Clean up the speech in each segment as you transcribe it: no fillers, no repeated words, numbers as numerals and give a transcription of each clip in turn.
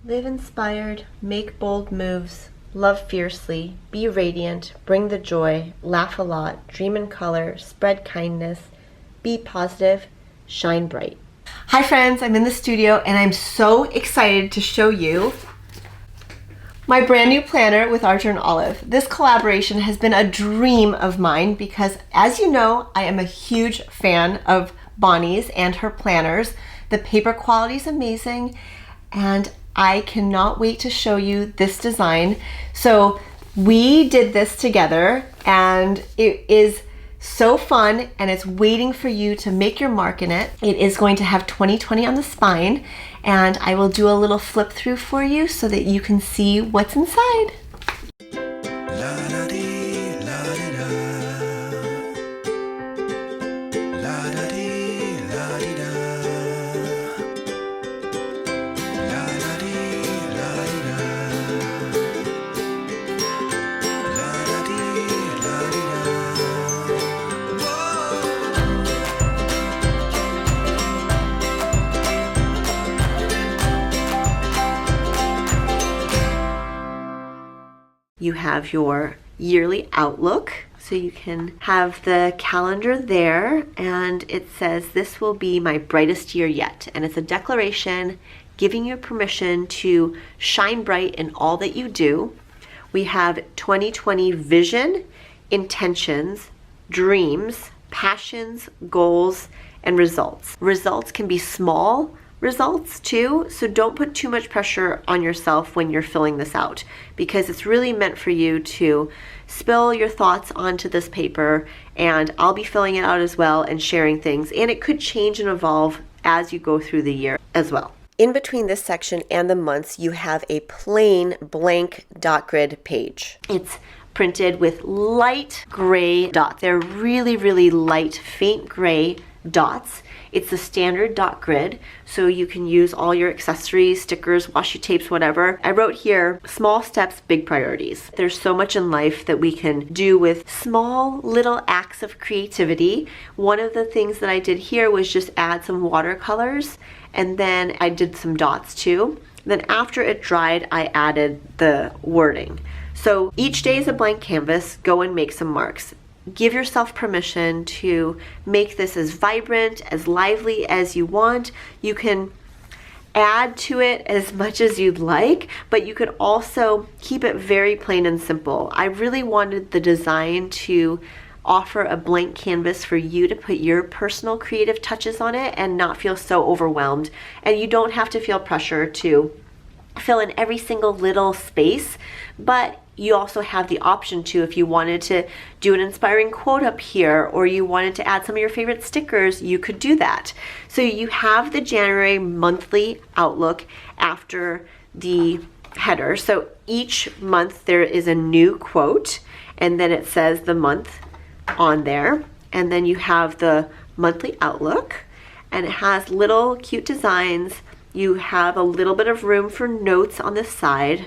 Live inspired, make bold moves, love fiercely, be radiant, bring the joy, laugh a lot, dream in color, spread kindness, be positive, shine bright. Hi friends, I'm in the studio and I'm so excited to show you my brand new planner with Archer and Olive. This collaboration has been a dream of mine because, as you know, I am a huge fan of Bonnie's and her planners. The paper quality is amazing and I cannot wait to show you this design. So we did this together and it is so fun and it's waiting for you to make your mark in it. It is going to have 2020 on the spine and I will do a little flip through for you so that you can see what's inside. You have your yearly outlook, so you can have the calendar there, and it says this will be my brightest year yet, and it's a declaration giving you permission to shine bright in all that you do. We have 2020 vision, intentions, dreams, passions, goals, and results. Results can be small results too, so don't put too much pressure on yourself when you're filling this out because it's really meant for you to spill your thoughts onto this paper, and I'll be filling it out as well and sharing things, and it could change and evolve as you go through the year as well. In between this section and the months, you have a plain blank dot grid page. It's printed with light gray dots. They're really, really light, faint gray dots. It's the standard dot grid, so you can use all your accessories, stickers, washi tapes, whatever. I wrote here, small steps, big priorities. There's so much in life that we can do with small little acts of creativity. One of the things that I did here was just add some watercolors, and then I did some dots too. Then after it dried, I added the wording. So each day is a blank canvas. Go and make some marks. Give yourself permission to make this as vibrant, as lively as you want. You can add to it as much as you'd like, but you could also keep it very plain and simple. I really wanted the design to offer a blank canvas for you to put your personal creative touches on it and not feel so overwhelmed. And you don't have to feel pressure to fill in every single little space, but you also have the option to, if you wanted to do an inspiring quote up here or you wanted to add some of your favorite stickers, you could do that. So you have the January monthly outlook after the header. So each month there is a new quote and then it says the month on there, and then you have the monthly outlook and it has little cute designs. You have a little bit of room for notes on the side.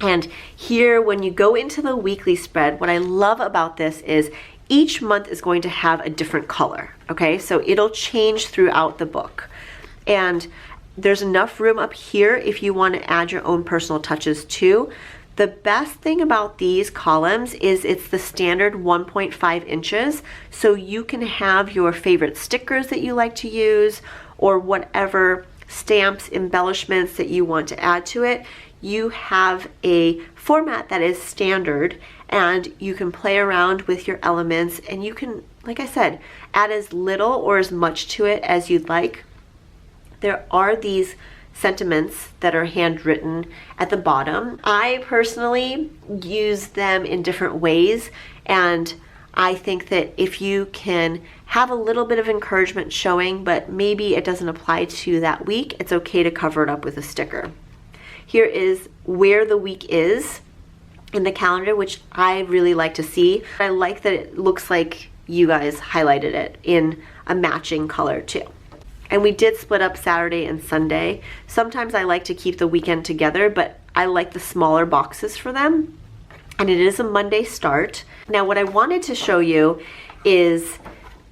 And here, when you go into the weekly spread, what I love about this is each month is going to have a different color, okay? So it'll change throughout the book. And there's enough room up here if you want to add your own personal touches too. The best thing about these columns is it's the standard 1.5 inches, so you can have your favorite stickers that you like to use or whatever stamps, embellishments that you want to add to it. You have a format that is standard and you can play around with your elements and you can, like I said, add as little or as much to it as you'd like. There are these sentiments that are handwritten at the bottom. I personally use them in different ways, and I think that if you can have a little bit of encouragement showing, but maybe it doesn't apply to that week, it's okay to cover it up with a sticker. Here is where the week is in the calendar, which I really like to see. I like that it looks like you guys highlighted it in a matching color too. And we did split up Saturday and Sunday. Sometimes I like to keep the weekend together, but I like the smaller boxes for them. And it is a Monday start. Now what I wanted to show you is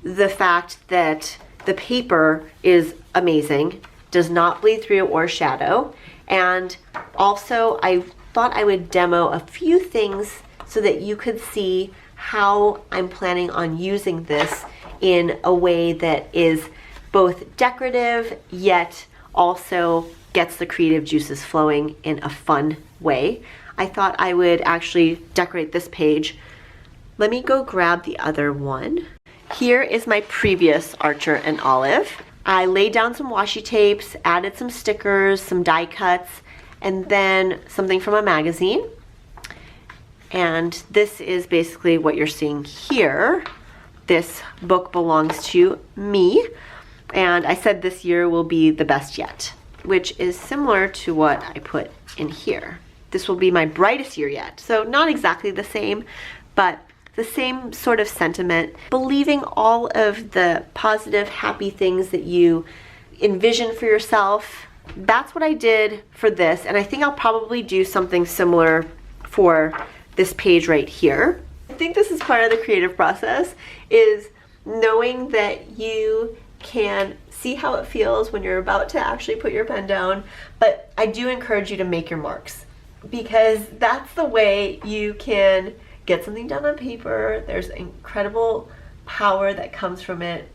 the fact that the paper is amazing. does not bleed through or shadow. And also I thought I would demo a few things so that you could see how I'm planning on using this in a way that is both decorative yet also gets the creative juices flowing in a fun way. I thought I would actually decorate this page. Let me go grab the other one. Here is my previous Archer and Olive. I laid down some washi tapes, added some stickers, some die cuts, and then something from a magazine. And this is basically what you're seeing here. This book belongs to me, and I said this year will be the best yet, which is similar to what I put in here. This will be my brightest year yet. So not exactly the same, but the same sort of sentiment, believing all of the positive, happy things that you envision for yourself. That's what I did for this, and I think I'll probably do something similar for this page right here. I think this is part of the creative process, is knowing that you can see how it feels when you're about to actually put your pen down, but I do encourage you to make your marks, because that's the way you can get something done on paper. There's incredible power that comes from it.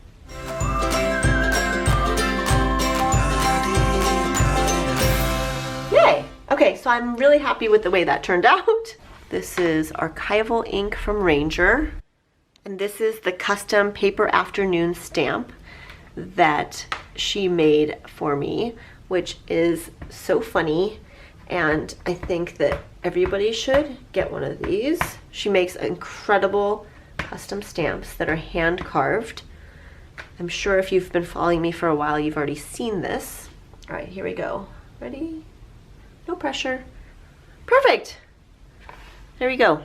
Yay! Okay, so I'm really happy with the way that turned out. This is archival ink from Ranger, and this is the custom Paper Afternoon stamp that she made for me, which is so funny, and I think that everybody should get one of these. She makes incredible custom stamps that are hand carved. I'm sure if you've been following me for a while, you've already seen this. All right, here we go. Ready? No pressure. Perfect. There we go.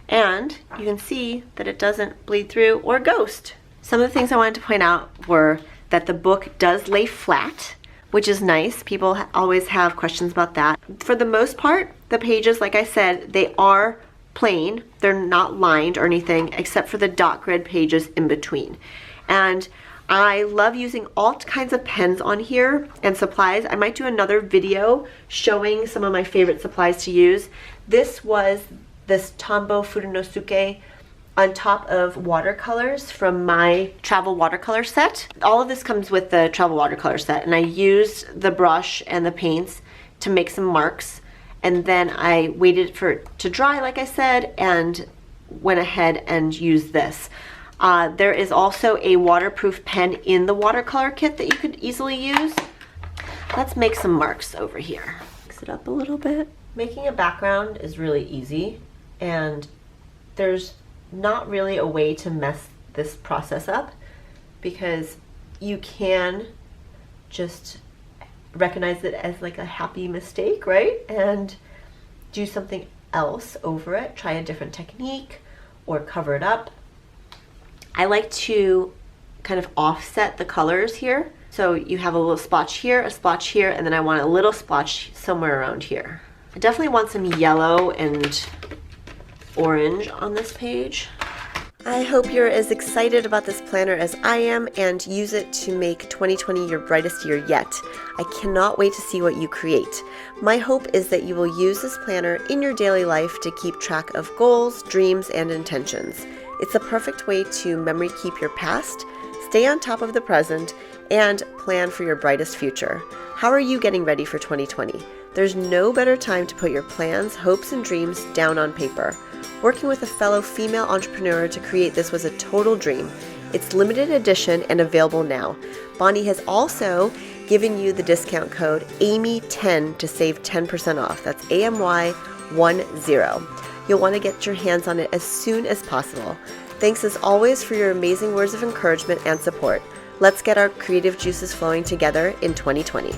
And you can see that it doesn't bleed through or ghost. Some of the things I wanted to point out were that the book does lay flat, which is nice. People always have questions about that. For the most part, the pages, like I said, they are plain. They're not lined or anything except for the dot grid pages in between. And I love using all kinds of pens on here and supplies. I might do another video showing some of my favorite supplies to use. This was this Tombow Furunosuke on top of watercolors from my travel watercolor set. All of this comes with the travel watercolor set, and I used the brush and the paints to make some marks, and then I waited for it to dry, like I said, and went ahead and used this. There is also a waterproof pen in the watercolor kit that you could easily use. Let's make some marks over here. Mix it up a little bit. Making a background is really easy, and there's not really a way to mess this process up, because you can just recognize it as like a happy mistake, right? And do something else over it, try a different technique or cover it up. I like to kind of offset the colors here. So you have a little splotch here, a splotch here, and then I want a little splotch somewhere around here. I definitely want some yellow and orange on this page. I hope you're as excited about this planner as I am and use it to make 2020 your brightest year yet. I cannot wait to see what you create. My hope is that you will use this planner in your daily life to keep track of goals, dreams, and intentions. It's the perfect way to memory keep your past, stay on top of the present, and plan for your brightest future. How are you getting ready for 2020? There's no better time to put your plans, hopes, and dreams down on paper. Working with a fellow female entrepreneur to create this was a total dream. It's limited edition and available now. Bonnie has also given you the discount code AMY10 to save 10% off. That's AMY10. You'll want to get your hands on it as soon as possible. Thanks as always for your amazing words of encouragement and support. Let's get our creative juices flowing together in 2020.